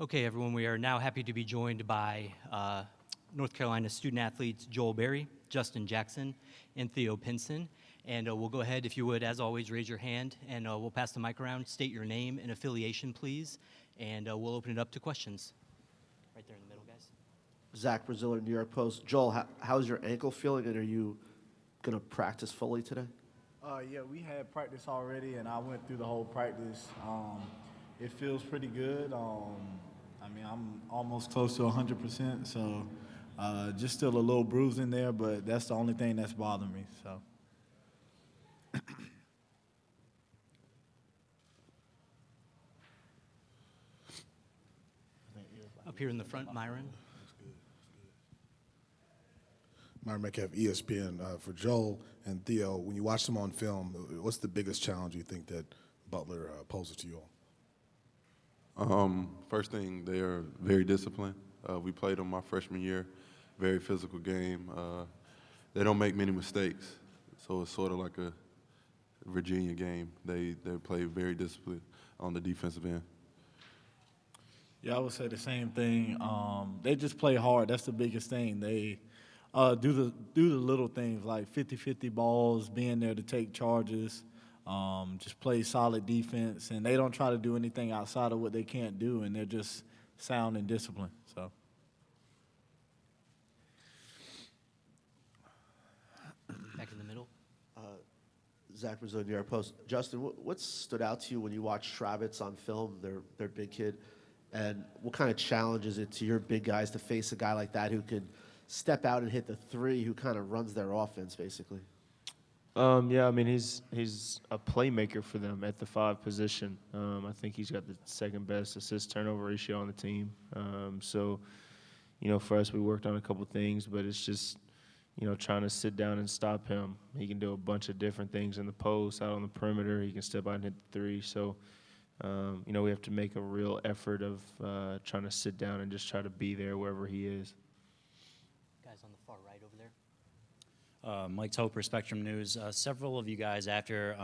Okay, everyone, we are now happy to be joined by North Carolina student athletes Joel Berry, Justin Jackson, and Theo Pinson. And we'll go ahead, if you would, as always, raise your hand, and we'll pass the mic around. State your name and affiliation, please, and we'll open it up to questions. Right there in the middle, guys. Zach Braziller, New York Post. Joel, how's your ankle feeling, and are you going to practice fully today? Yeah, we had practice already, and I went through the whole practice. It feels pretty good. I'm almost close to 100%, so just still a little bruise in there, but that's the only thing that's bothering me. So. Up here in the front, Myron. Myron Metcalf, ESPN. For Joel and Theo, when you watch them on film, what's the biggest challenge you think that Butler poses to you all? First thing, they are very disciplined. We played them my freshman year, very physical game. They don't make many mistakes, so it's sort of like a Virginia game. They play very disciplined on the defensive end. Yeah, I would say the same thing. They just play hard. That's the biggest thing. They do the little things like 50-50 balls, being there to take charges, just play solid defense, and they don't try to do anything outside of what they can't do, and they're just sound and disciplined. So. Back in the middle. Zach Braziller, New York Post. Justin, what stood out to you when you watched Schravitz on film, their big kid, and what kind of challenge is it to your big guys to face a guy like that who could step out and hit the three, who kind of runs their offense, basically? Yeah, I mean, he's a playmaker for them at the 5 position. I think he's got the second best assist turnover ratio on the team. So, for us, we worked on a couple things, but it's just, trying to sit down and stop him. He can do a bunch of different things in the post, out on the perimeter. He can step out and hit the 3. So, we have to make a real effort of trying to sit down and just try to be there wherever he is. Guys on the far right over there. Mike Toper, Spectrum News. Several of you guys after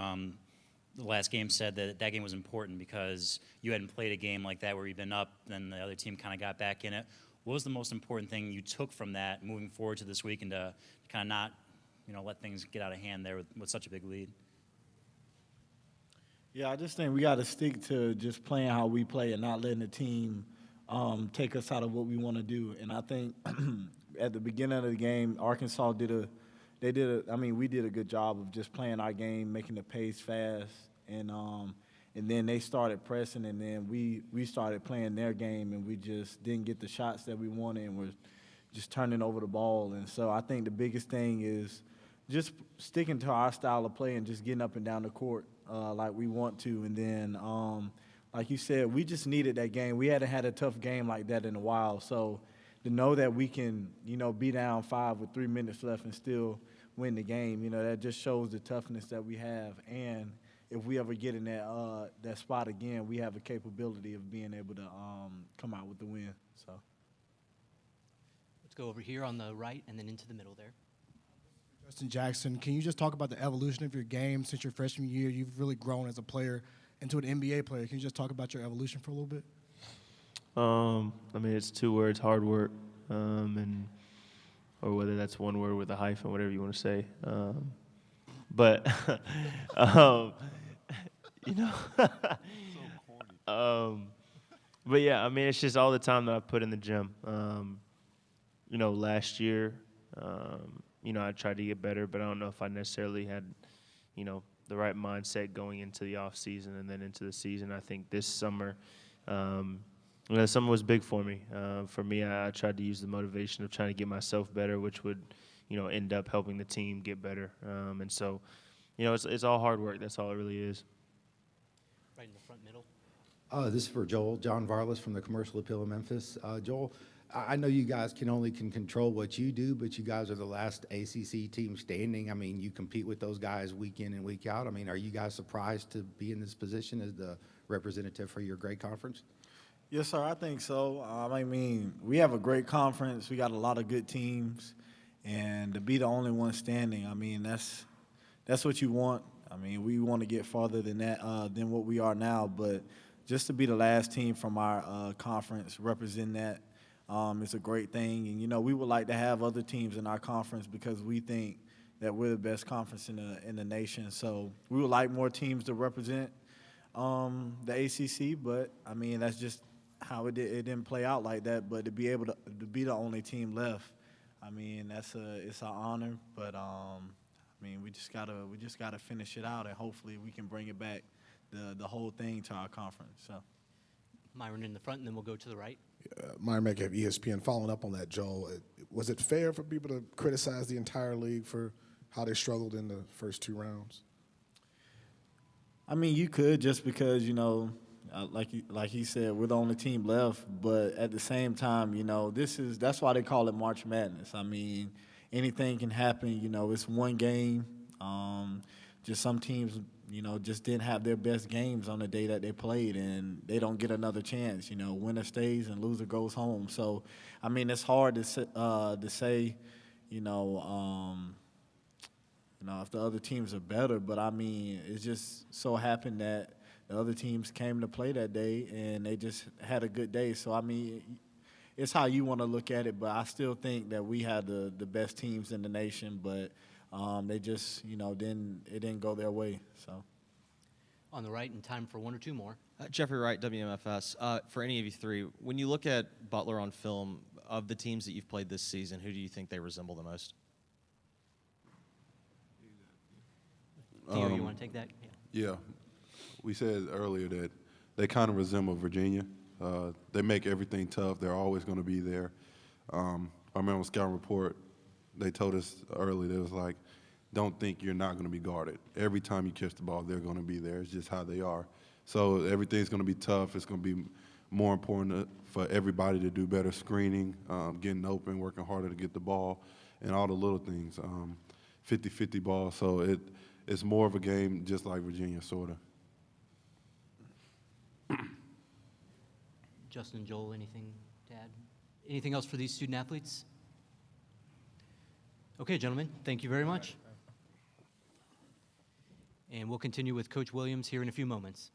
the last game said that game was important because you hadn't played a game like that where you've been up, then the other team kind of got back in it. What was the most important thing you took from that moving forward to this week and to kind of not, let things get out of hand there with such a big lead? Yeah, I just think we got to stick to just playing how we play and not letting the team take us out of what we want to do. And I think at the beginning of the game, Arkansas we did a good job of just playing our game, making the pace fast, and then they started pressing, and then we started playing their game, and we just didn't get the shots that we wanted, and we're just turning over the ball. And so I think the biggest thing is just sticking to our style of play and just getting up and down the court like we want to. And then, like you said, we just needed that game. We hadn't had a tough game like that in a while, so to know that we can, be down 5 with 3 minutes left and still win the game, that just shows the toughness that we have. And if we ever get in that spot again, we have a capability of being able to come out with the win. So. Let's go over here on the right and then into the middle there. Justin Jackson, can you just talk about the evolution of your game since your freshman year? You've really grown as a player into an NBA player. Can you just talk about your evolution for a little bit? It's 2 words: hard work, or whether that's 1 word with a hyphen, whatever you want to say. But but yeah, it's just all the time that I put in the gym. Last year, I tried to get better, but I don't know if I necessarily had, the right mindset going into the off season and then into the season. I think this summer, summer was big for me. For me, I tried to use the motivation of trying to get myself better, which would, end up helping the team get better. And so, it's all hard work. That's all it really is. Right in the front middle. This is for Joel. John Varlas from the Commercial Appeal of Memphis. Joel, I know you guys can control what you do, but you guys are the last ACC team standing. You compete with those guys week in and week out. Are you guys surprised to be in this position as the representative for your great conference? Yes, sir, I think so. We have a great conference. We got a lot of good teams, and to be the only one standing, that's what you want. We want to get farther than that, than what we are now, but just to be the last team from our conference representing that is a great thing. And, you know, we would like to have other teams in our conference because we think that we're the best conference in the nation. So we would like more teams to represent the ACC, but, I mean, that's just how it didn't play out like that. But to be able to be the only team left, I mean, it's an honor. But, I mean, we just gotta finish it out, and hopefully we can bring it back, the whole thing to our conference. So. Myron in the front, and then we'll go to the right. Myron Metcalf, ESPN. Following up on that, Joel, was it fair for people to criticize the entire league for how they struggled in the first 2 rounds? I mean, you could, just because, you know, like he said, we're the only team left. But at the same time, you know, that's why they call it March Madness. I mean, anything can happen. You know, it's one game. Just some teams, you know, just didn't have their best games on the day that they played, and they don't get another chance. You know, winner stays and loser goes home. So, I mean, it's hard to say, you know, if the other teams are better. But, I mean, it just so happened that the other teams came to play that day, and they just had a good day. So, I mean, it's how you want to look at it. But I still think that we had the best teams in the nation, but they just, you know, it didn't go their way. So, On the right, and time for 1 or 2 more. Jeffrey Wright, WMFS. For any of you three, when you look at Butler on film, of the teams that you've played this season, who do you think they resemble the most? Theo, you want to take that? Yeah. We said earlier that they kind of resemble Virginia. They make everything tough. They're always going to be there. I remember on Scout Report, they told us early, they was like, don't think you're not going to be guarded. Every time you catch the ball, they're going to be there. It's just how they are. So everything's going to be tough. It's going to be more important for everybody to do better screening, getting open, working harder to get the ball, and all the little things. 50-50 ball. So it's more of a game just like Virginia, sort of. Justin, Joel, anything to add? Anything else for these student athletes? Okay, gentlemen, thank you very much. And we'll continue with Coach Williams here in a few moments.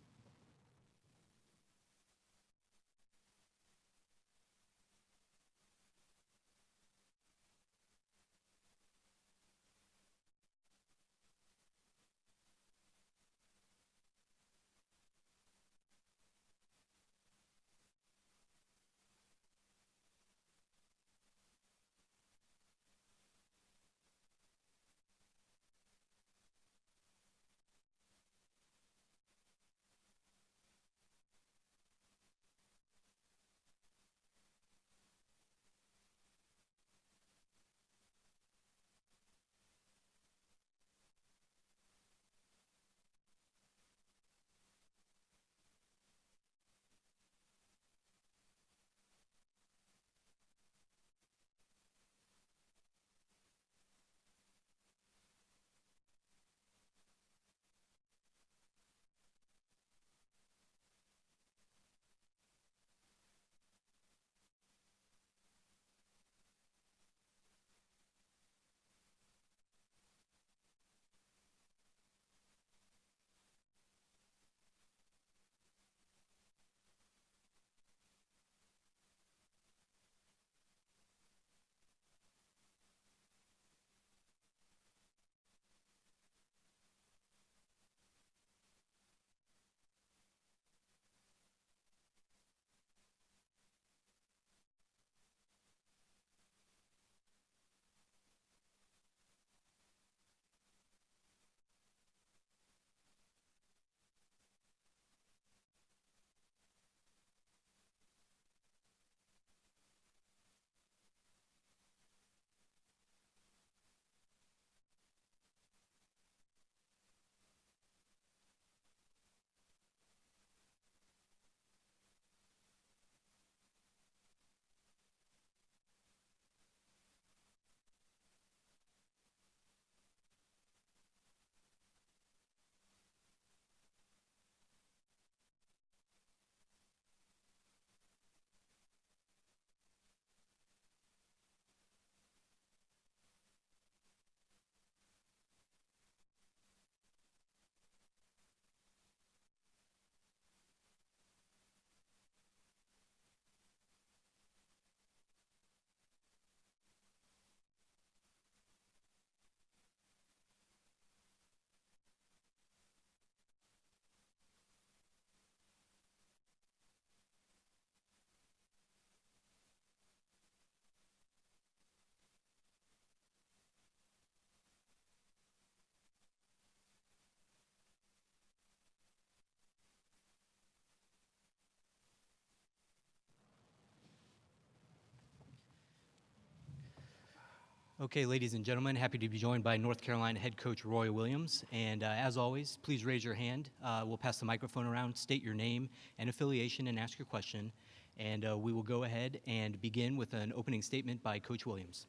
Okay, ladies and gentlemen, happy to be joined by North Carolina head coach Roy Williams. And as always, please raise your hand. We'll pass the microphone around, state your name and affiliation, and ask your question. And we will go ahead and begin with an opening statement by Coach Williams.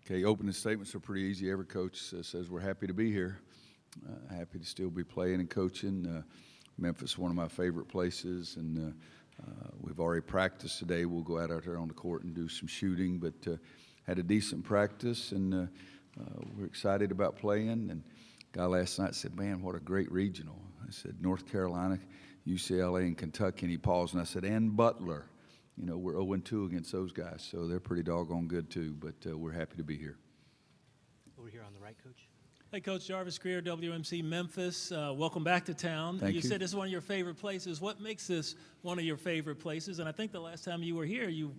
Okay, opening statements are pretty easy. Every coach says we're happy to be here, happy to still be playing and coaching. Memphis is one of my favorite places, and we've already practiced today. We'll go out there on the court and do some shooting, but had a decent practice, and we're excited about playing. And a guy last night said, man, what a great regional. I said, North Carolina, UCLA, and Kentucky, and he paused, and I said, and Butler. You know, we're 0-2 against those guys, so they're pretty doggone good too, but we're happy to be here. Over here on the right, Coach. Hey, Coach Jarvis Greer, WMC Memphis. Welcome back to town. Thank you. You said this is one of your favorite places. What makes this one of your favorite places? And I think the last time you were here, you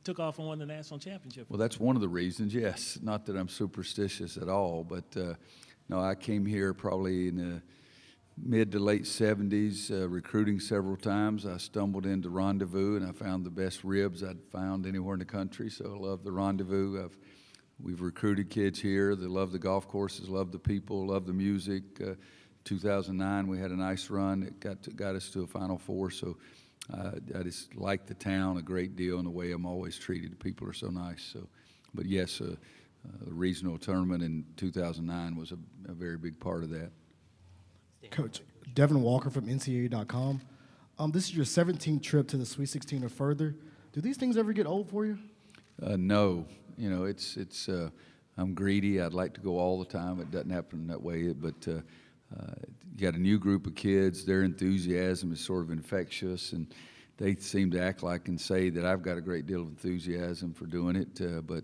took off and won the national championship. Well, that's one of the reasons, yes. Not that I'm superstitious at all, but no, I came here probably in the mid to late 70s, recruiting several times. I stumbled into Rendezvous, and I found the best ribs I'd found anywhere in the country, so I love the Rendezvous. We've recruited kids here. They love the golf courses, love the people, love the music. 2009, we had a nice run. It got us to a Final Four, so I just like the town a great deal and the way I'm always treated. The people are so nice. So, but yes, the regional tournament in 2009 was a very big part of that. Coach, Devin Walker from NCAA.com. This is your 17th trip to the Sweet 16 or further. Do these things ever get old for you? No, you know, I'm greedy. I'd like to go all the time. It doesn't happen that way, but you got a new group of kids. Their enthusiasm is sort of infectious, and they seem to act like and say that I've got a great deal of enthusiasm for doing it, but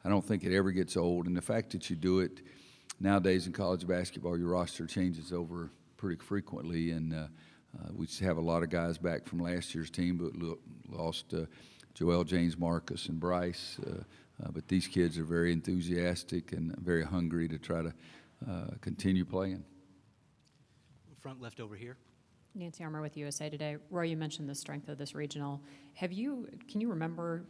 I don't think it ever gets old. And the fact that you do it nowadays in college basketball, your roster changes over pretty frequently, and we just have a lot of guys back from last year's team, but lost Joel, James, Marcus, and Bryce. But these kids are very enthusiastic and very hungry to try to continue playing. Front left over here. Nancy Armour with USA Today. Roy, you mentioned the strength of this regional. Can you remember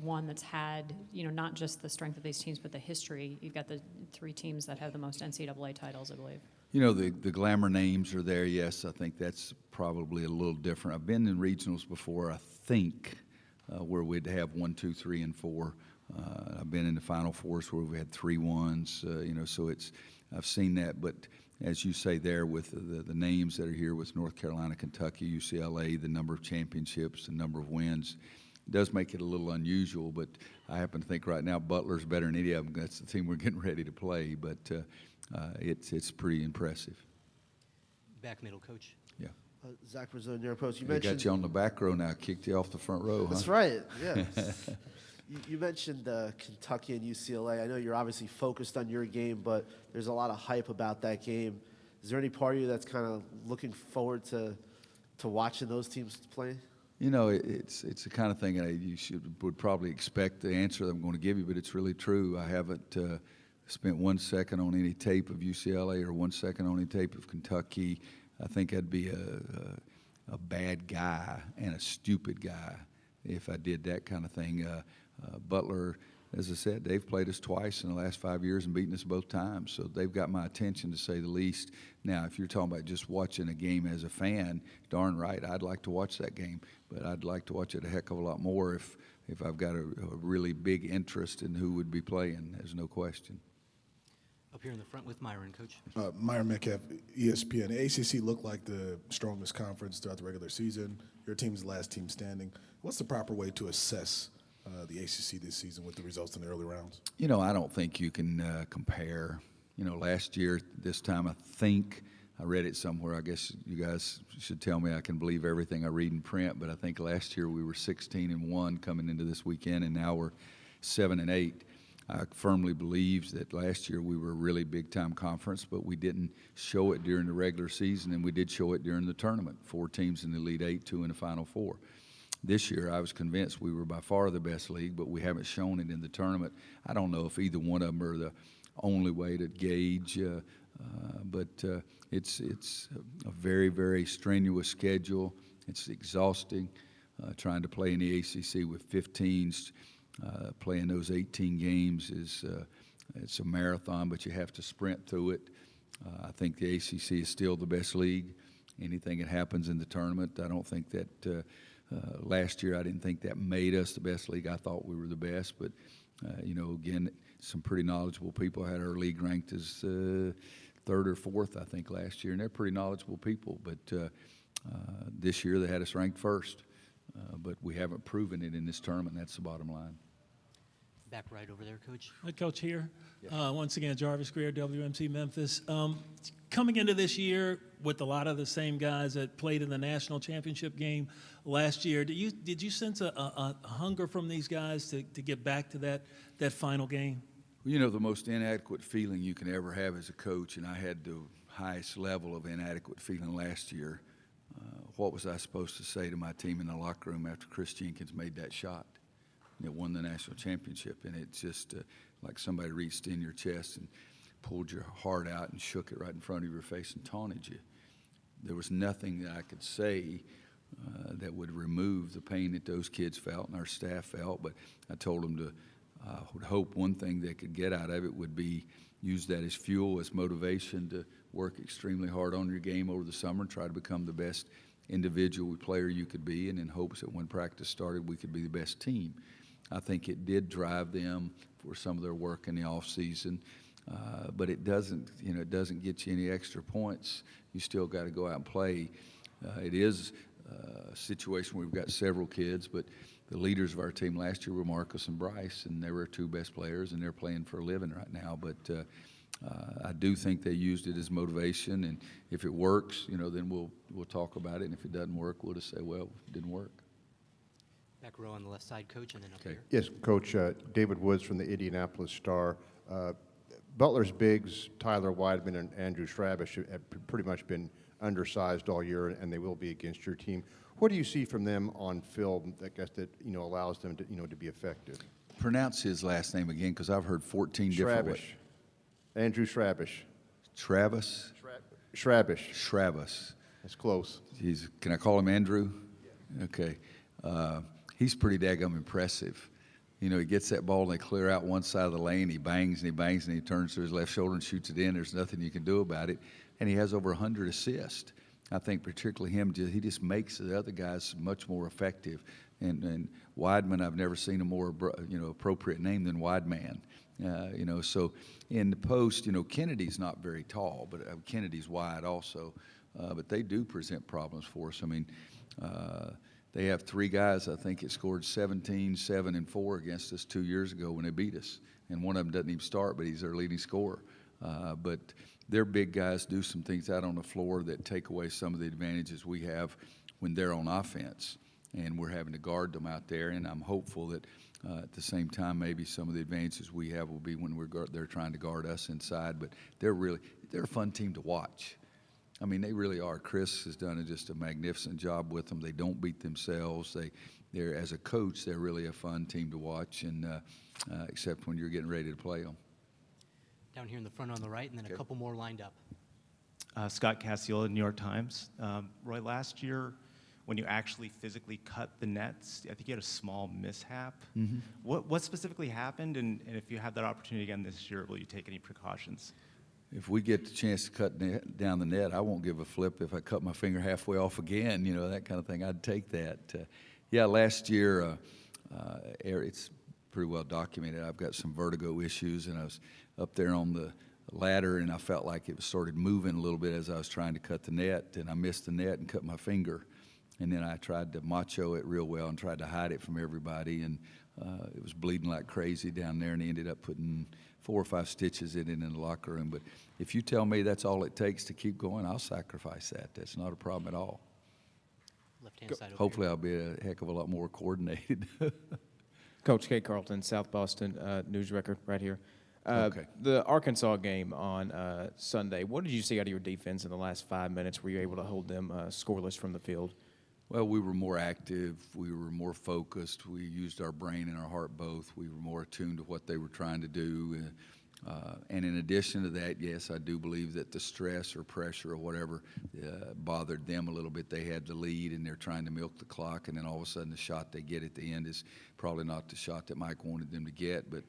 one that's had, you know, not just the strength of these teams, but the history? You've got the three teams that have the most NCAA titles, I believe. You know, the glamour names are there, yes. I think that's probably a little different. I've been in regionals before, I think, where we'd have 1, 2, 3, and 4. I've been in the Final Fours where we had 3 1s, you know, so I've seen that. But as you say there, with the names that are here with North Carolina, Kentucky, UCLA, the number of championships, the number of wins, it does make it a little unusual. But I happen to think right now Butler's better than any of them. That's the team we're getting ready to play. But it's pretty impressive. Back middle, Coach. Yeah. Zach Brazil, New York Post. You They mentioned got you on the back row now, kicked you off the front row, huh? That's right. Yeah. You mentioned Kentucky and UCLA. I know you're obviously focused on your game, but there's a lot of hype about that game. Is there any part of you that's kind of looking forward to watching those teams play? You know, it's the kind of thing you would probably expect the answer that I'm going to give you, but it's really true. I haven't spent 1 second on any tape of UCLA or 1 second on any tape of Kentucky. I think I'd be a bad guy and a stupid guy if I did that kind of thing. Butler, as I said, they've played us twice in the last 5 years and beaten us both times, so they've got my attention, to say the least. Now, if you're talking about just watching a game as a fan, darn right, I'd like to watch that game, but I'd like to watch it a heck of a lot more if I've got a really big interest in who would be playing. There's no question. Up here in the front with Myron, Coach. Myron Metcalf, ESPN. The ACC looked like the strongest conference throughout the regular season. Your team's the last team standing. What's the proper way to assess the ACC this season with the results in the early rounds? You know, I don't think you can compare. You know, last year, this time, I think, I read it somewhere. I guess you guys should tell me I can believe everything I read in print, but I think last year we were 16-1 coming into this weekend, and now we're 7-8. I firmly believe that last year we were a really big-time conference, but we didn't show it during the regular season, and we did show it during the tournament. 4 teams in the Elite 8, 2 in the Final 4. This year, I was convinced we were by far the best league, but we haven't shown it in the tournament. I don't know if either one of them are the only way to gauge, but it's a very, very strenuous schedule. It's exhausting trying to play in the ACC with 15 Playing those 18 games is it's a marathon, but you have to sprint through it. I think the ACC is still the best league. Anything that happens in the tournament, I don't think that last year I didn't think that made us the best league. I thought we were the best, but again, some pretty knowledgeable people had our league ranked as third or fourth, I think, last year, and they're pretty knowledgeable people. But this year they had us ranked first, but we haven't proven it in this tournament. That's the bottom line. Back right over there, Coach. Coach here. Once again, Jarvis Greer, WMC Memphis. Coming into this year with a lot of the same guys that played in the national championship game last year, did you sense a hunger from these guys to get back to that final game? Well, the most inadequate feeling you can ever have as a coach, and I had the highest level of inadequate feeling last year. What was I supposed to say to my team in the locker room after Chris Jenkins made that shot? It won the national championship, and it's just like somebody reached in your chest and pulled your heart out and shook it right in front of your face and taunted you. There was nothing that I could say that would remove the pain that those kids felt and our staff felt, but I told them to would hope one thing they could get out of it would be use that as fuel, as motivation to work extremely hard on your game over the summer and try to become the best individual player you could be, and in hopes that when practice started we could be the best team. I think it did drive them for some of their work in the off season, but it doesn't get you any extra points. You still got to go out and play. It is a situation where we've got several kids, but the leaders of our team last year were Marcus and Bryce, and they were our two best players, and they're playing for a living right now. But I do think they used it as motivation, and if it works, then we'll talk about it, and if it doesn't work, we'll just say, well, it didn't work. Back row on the left side, Coach, and then up Okay. here. Yes, Coach. David Woods from the Indianapolis Star. Butler's bigs, Tyler Weidman and Andrew Shrabish, have pretty much been undersized all year, and they will be against your team. What do you see from them on film that allows them to be effective? Pronounce his last name again, because I've heard 14 different ways. Andrew Shrabish. Travis? Shrabish. Shravis. That's close. Can I call him Andrew? Yeah. Okay. He's pretty daggum impressive. He gets that ball and they clear out one side of the lane. He bangs and he bangs and he turns to his left shoulder and shoots it in. There's nothing you can do about it. And he has over 100 assists. I think particularly him, he just makes the other guys much more effective. And Weidman, I've never seen a more appropriate name than Weidman. So in the post, Kennedy's not very tall, but Kennedy's wide also. But they do present problems for us. I mean, they have three guys, I think, that scored 17, 7, and 4 against us 2 years ago when they beat us. And one of them doesn't even start, but he's their leading scorer. But their big guys do some things out on the floor that take away some of the advantages we have when they're on offense. And we're having to guard them out there. And I'm hopeful that at the same time, maybe some of the advantages we have will be when they're trying to guard us inside. But they're a fun team to watch. I mean, they really are. Chris has done just a magnificent job with them. They don't beat themselves. They're as a coach, they're really a fun team to watch, and except when you're getting ready to play them. Down here in the front on the right, and then a couple more lined up. Scott Casiola, New York Times. Roy, last year, when you actually physically cut the nets, I think you had a small mishap. Mm-hmm. What specifically happened, and if you have that opportunity again this year, will you take any precautions? If we get the chance to cut down the net, I won't give a flip if I cut my finger halfway off again, that kind of thing. I'd take that. Last year, it's pretty well documented. I've got some vertigo issues, and I was up there on the ladder, and I felt like it started moving a little bit as I was trying to cut the net, and I missed the net and cut my finger. And then I tried to macho it real well and tried to hide it from everybody, and it was bleeding like crazy down there, and he ended up putting 4 or 5 stitches in the locker room. But if you tell me that's all it takes to keep going, I'll sacrifice that. That's not a problem at all. Left-hand side over Hopefully I'll be a heck of a lot more coordinated. Coach Kate Carlton, South Boston News Record right here. Okay. The Arkansas game on Sunday, what did you see out of your defense in the last 5 minutes? Were you able to hold them scoreless from the field? Well, we were more active. We were more focused. We used our brain and our heart both. We were more attuned to what they were trying to do. And in addition to that, yes, I do believe that the stress or pressure or whatever bothered them a little bit. They had the lead and they're trying to milk the clock, and then all of a sudden the shot they get at the end is probably not the shot that Mike wanted them to get. But,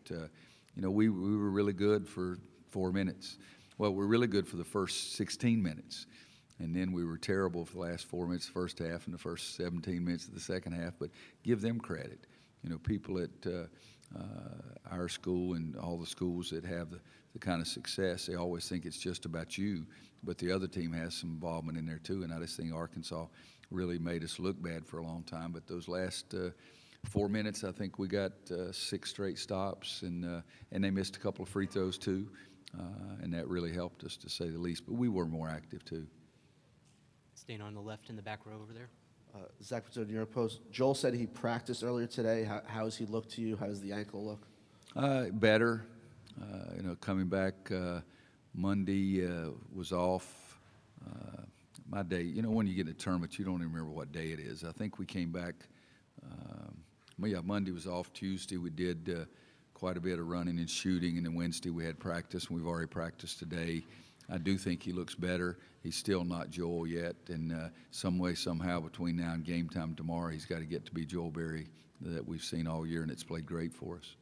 we were really good for 4 minutes. Well, we're really good for the first 16 minutes. And then we were terrible for the last 4 minutes of the first half and the first 17 minutes of the second half. But give them credit. People at our school and all the schools that have the kind of success, they always think it's just about you, but the other team has some involvement in there too. And I just think Arkansas really made us look bad for a long time. But those last 4 minutes, I think we got 6 straight stops, and they missed a couple of free throws too, and that really helped us, to say the least. But we were more active too. Staying on the left in the back row over there. Zach Rizzo, New York Post. Joel said he practiced earlier today. How does he look to you? How does the ankle look? Better. Coming back Monday was off. My day, when you get in a tournament, you don't even remember what day it is. I think we came back, Monday was off. Tuesday we did quite a bit of running and shooting, and then Wednesday we had practice, and we've already practiced today. I do think he looks better. He's still not Joel yet, and some way, somehow, between now and game time tomorrow, he's got to get to be Joel Berry that we've seen all year, and it's played great for us.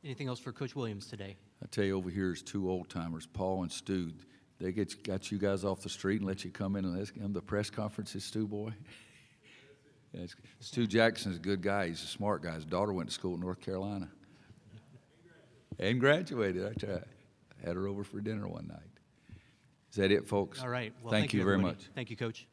Anything else for Coach Williams today? I tell you, over here is 2 old-timers, Paul and Stu. They got you guys off the street and let you come in and ask him the press conferences, Stu boy? Yeah, Stu Jackson's a good guy. He's a smart guy. His daughter went to school in North Carolina. And graduated. I had her over for dinner one night. Is that it, folks? All right. Well, thank you very everybody. much. Thank you, Coach.